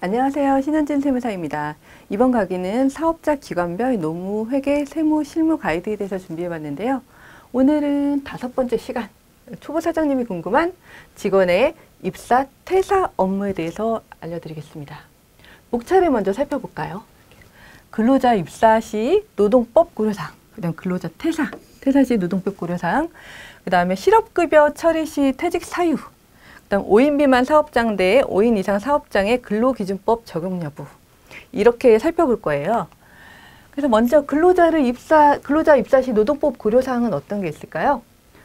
안녕하세요. 신현진 세무사입니다. 이번 강의는 사업자 기관별 노무, 회계, 세무, 실무 가이드에 대해서 준비해봤는데요. 오늘은 5번째 시간, 초보 사장님이 궁금한 직원의 입사, 퇴사 업무에 대해서 알려드리겠습니다. 목차를 먼저 살펴볼까요? 근로자 입사 시 노동법 고려사항, 그 다음 근로자 퇴사 시 노동법 고려사항, 그 다음에 실업급여 처리 시 퇴직 사유, 그다음 5인 미만 사업장 대 5인 이상 사업장의 근로기준법 적용 여부, 이렇게 살펴볼 거예요. 그래서 먼저 근로자 입사 시 노동법 고려사항은 어떤 게 있을까요?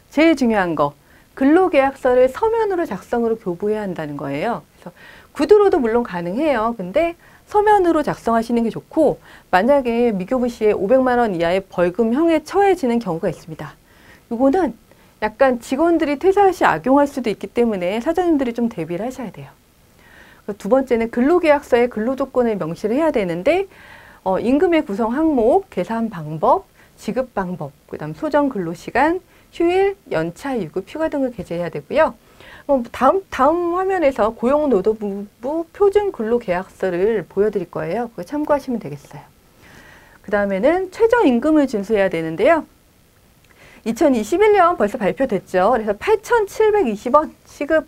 제일 중요한 거, 근로계약서를 서면으로 작성으로 교부해야 한다는 거예요. 그래서 구두로도 물론 가능해요. 근데 서면으로 작성하시는 게 좋고, 만약에 미교부 시에 500만 원 이하의 벌금형에 처해지는 경우가 있습니다. 이거는 약간 직원들이 퇴사 시 악용할 수도 있기 때문에 사장님들이 좀 대비를 하셔야 돼요. 두 번째는 근로계약서에 근로조건을 명시를 해야 되는데, 임금의 구성 항목, 계산 방법, 지급 방법, 그 다음 소정 근로시간, 휴일, 연차, 유급, 휴가 등을 게재해야 되고요. 다음 화면에서 고용노동부 표준 근로계약서를 보여드릴 거예요. 그거 참고하시면 되겠어요. 그 다음에는 최저임금을 준수해야 되는데요. 2021년 벌써 발표됐죠. 그래서 8,720원 시급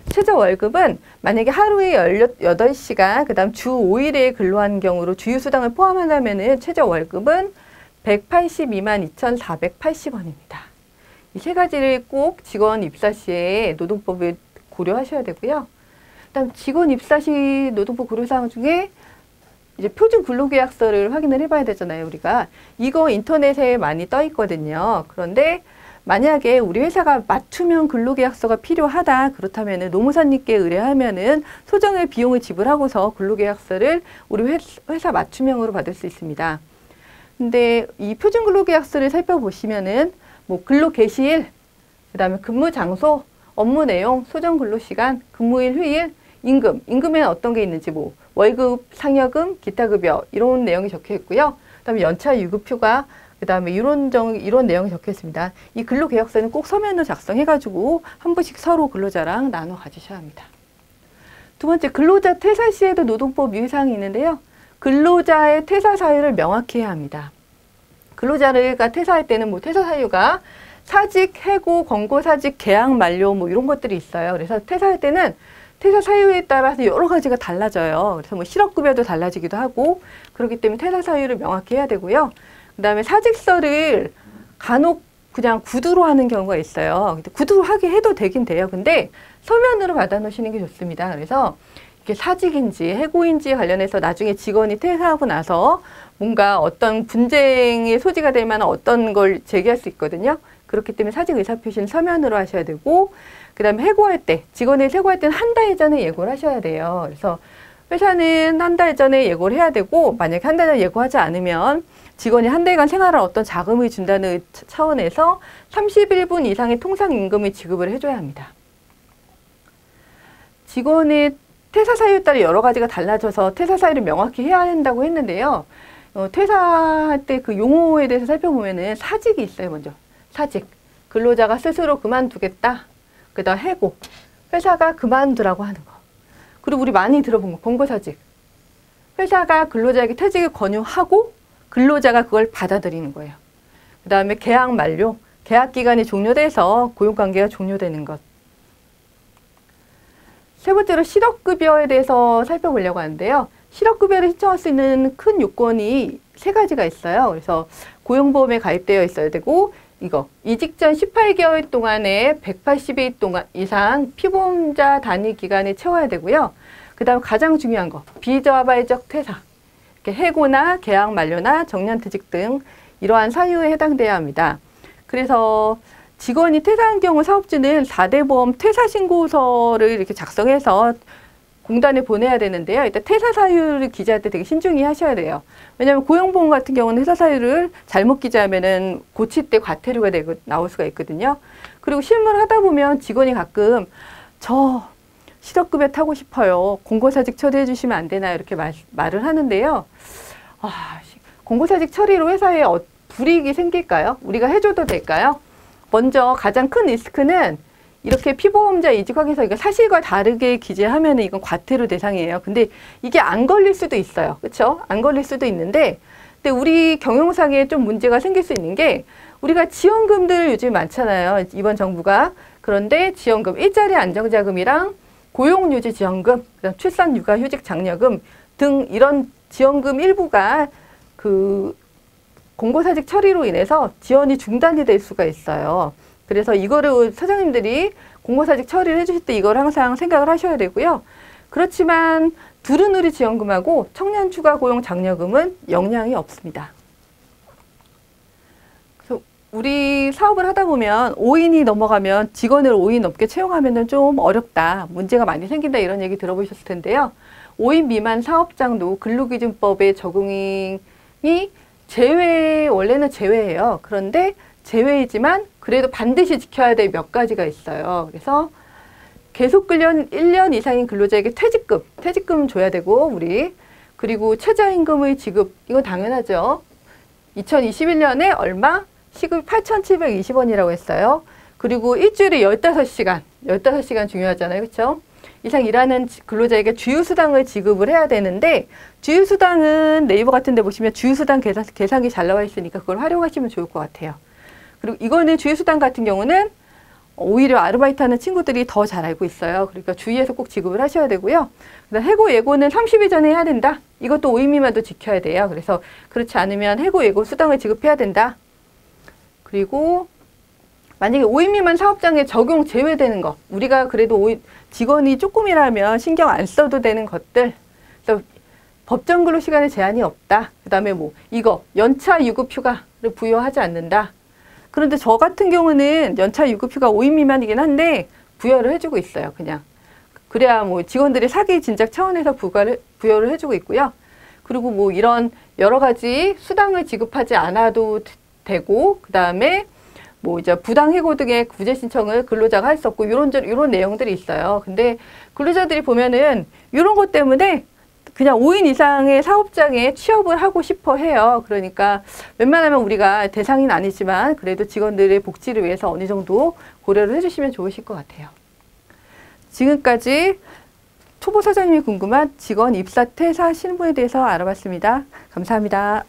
최저월급은 만약에 하루에 18시간, 그 다음 주 5일에 근로한 경우로 주휴수당을 포함한다면 최저월급은 182만 2,480원입니다. 이 세 가지를 꼭 직원 입사 시에 노동법을 고려하셔야 되고요. 그다음 직원 입사 시 노동법 고려사항 중에 이제 표준 근로계약서를 확인을 해봐야 되잖아요, 우리가. 이거 인터넷에 많이 떠 있거든요. 그런데 만약에 우리 회사가 맞춤형 근로계약서가 필요하다, 그렇다면은 노무사님께 의뢰하면은 소정의 비용을 지불하고서 근로계약서를 우리 회사 맞춤형으로 받을 수 있습니다. 근데 이 표준 근로계약서를 살펴보시면은 뭐 근로 개시일, 그 다음에 근무 장소, 업무 내용, 소정 근로시간, 근무일, 휴일, 임금에는 어떤 게 있는지, 뭐 월급, 상여금, 기타 급여, 이런 내용이 적혀 있고요. 그다음에 연차, 유급, 휴가, 그다음에 이런 내용이 적혀 있습니다. 이 근로 계약서는 꼭 서면으로 작성해 가지고 한 번씩 서로 근로자랑 나눠 가지셔야 합니다. 두 번째, 근로자 퇴사 시에도 노동법 유의사항이 있는데요. 근로자의 퇴사 사유를 명확히 해야 합니다. 근로자가 퇴사할 때는 뭐 퇴사 사유가 사직, 해고, 권고사직, 계약 만료 뭐 이런 것들이 있어요. 그래서 퇴사할 때는 퇴사 사유에 따라서 여러 가지가 달라져요. 그래서 뭐 실업급여도 달라지기도 하고, 그렇기 때문에 퇴사 사유를 명확히 해야 되고요. 그 다음에 사직서를 간혹 그냥 구두로 하는 경우가 있어요. 근데 구두로 하게 해도 되긴 돼요. 근데 서면으로 받아 놓으시는 게 좋습니다. 그래서 이게 사직인지 해고인지 관련해서 나중에 직원이 퇴사하고 나서 뭔가 어떤 분쟁의 소지가 될 만한 어떤 걸 제기할 수 있거든요. 그렇기 때문에 사직 의사표시는 서면으로 하셔야 되고, 그 다음에 해고할 때, 직원을 해고할 때는 한 달 전에 예고를 하셔야 돼요. 그래서 회사는 한 달 전에 예고를 해야 되고, 만약에 한 달 전에 예고하지 않으면 직원이 한 달간 생활할 어떤 자금을 준다는 차원에서 31분 이상의 통상임금을 지급을 해줘야 합니다. 직원의 퇴사 사유에 따라 여러 가지가 달라져서 퇴사 사유를 명확히 해야 한다고 했는데요. 퇴사할 때 그 용어에 대해서 살펴보면은 사직이 있어요, 먼저. 사직. 근로자가 스스로 그만두겠다. 그 다음 해고. 회사가 그만두라고 하는 거. 그리고 우리 많이 들어본 거, 권고사직. 회사가 근로자에게 퇴직을 권유하고 근로자가 그걸 받아들이는 거예요. 그 다음에 계약 만료. 계약 기간이 종료돼서 고용관계가 종료되는 것. 세 번째로 실업급여에 대해서 살펴보려고 하는데요. 실업급여를 신청할 수 있는 큰 요건이 3가지가 있어요. 그래서 고용보험에 가입되어 있어야 되고, 이직 전 18개월 동안에 180일 동안 이상 피보험자 단위 기간에 채워야 되고요. 그 다음 가장 중요한 거, 비자발적 퇴사. 해고나 계약 만료나 정년퇴직 등 이러한 사유에 해당돼야 합니다. 그래서 직원이 퇴사한 경우 사업주는 4대 보험 퇴사신고서를 이렇게 작성해서 공단에 보내야 되는데요. 일단 퇴사 사유를 기재할 때 되게 신중히 하셔야 돼요. 왜냐하면 고용보험 같은 경우는 회사 사유를 잘못 기재하면은 고칠 때 과태료가 나올 수가 있거든요. 그리고 실무를 하다 보면 직원이 가끔 저 실업급여 타고 싶어요. 공고사직 처리해 주시면 안 되나요? 이렇게 말을 하는데요. 공고사직 처리로 회사에 불이익이 생길까요? 우리가 해줘도 될까요? 먼저 가장 큰 리스크는 이렇게 피보험자 이직확인서 이거 사실과 다르게 기재하면 이건 과태료 대상이에요. 근데 이게 안 걸릴 수도 있어요. 그렇죠? 안 걸릴 수도 있는데 근데 우리 경영상에 좀 문제가 생길 수 있는 게 우리가 지원금들 요즘 많잖아요. 이번 정부가. 그런데 지원금, 일자리 안정자금이랑 고용유지 지원금, 출산, 육아, 휴직, 장려금 등 이런 지원금 일부가 그 공고사직 처리로 인해서 지원이 중단이 될 수가 있어요. 그래서 이거를 사장님들이 공고사직 처리를 해주실 때 이걸 항상 생각을 하셔야 되고요. 그렇지만 두루누리 지원금하고 청년 추가 고용 장려금은 영향이 없습니다. 그래서 우리 사업을 하다 보면 5인이 넘어가면 직원을 5인 넘게 채용하면 좀 어렵다, 문제가 많이 생긴다 이런 얘기 들어보셨을 텐데요. 5인 미만 사업장도 근로기준법의 적용이 원래는 제외예요. 그런데 제외이지만 그래도 반드시 지켜야 될 몇 가지가 있어요. 그래서 계속 근련 1년 이상인 근로자에게 퇴직금 줘야 되고 그리고 최저임금의 지급, 이거 당연하죠. 2021년에 얼마? 시급 8,720원이라고 했어요. 그리고 일주일에 15시간 중요하잖아요. 그렇죠? 이상 일하는 근로자에게 주휴수당을 지급을 해야 되는데 주휴수당은 네이버 같은 데 보시면 주휴수당 계산기 잘 나와 있으니까 그걸 활용하시면 좋을 것 같아요. 그리고 이거는 주휴수당 같은 경우는 오히려 아르바이트 하는 친구들이 더 잘 알고 있어요. 그러니까 주의해서 꼭 지급을 하셔야 되고요. 그다음 해고 예고는 30일 전에 해야 된다. 이것도 5인 미만도 지켜야 돼요. 그래서 그렇지 않으면 해고 예고 수당을 지급해야 된다. 그리고 만약에 5인 미만 사업장에 적용 제외되는 것, 우리가 그래도 직원이 조금이라면 신경 안 써도 되는 것들, 그래서 법정 근로 시간에 제한이 없다. 그 다음에 이거 연차 유급 휴가를 부여하지 않는다. 그런데 저 같은 경우는 연차 유급 휴가 5인 미만이긴 한데 부여를 해주고 있어요. 그냥 그래야 직원들이 사기 진작 차원에서 부여를 해주고 있고요. 그리고 이런 여러 가지 수당을 지급하지 않아도 되고, 그 다음에 이제 부당해고 등의 구제 신청을 근로자가 할 수 없고, 이런 내용들이 있어요. 근데 근로자들이 보면은 이런 것 때문에 그냥 5인 이상의 사업장에 취업을 하고 싶어 해요. 그러니까 웬만하면 우리가 대상은 아니지만 그래도 직원들의 복지를 위해서 어느 정도 고려를 해주시면 좋으실 것 같아요. 지금까지 초보 사장님이 궁금한 직원 입사 퇴사 신분에 대해서 알아봤습니다. 감사합니다.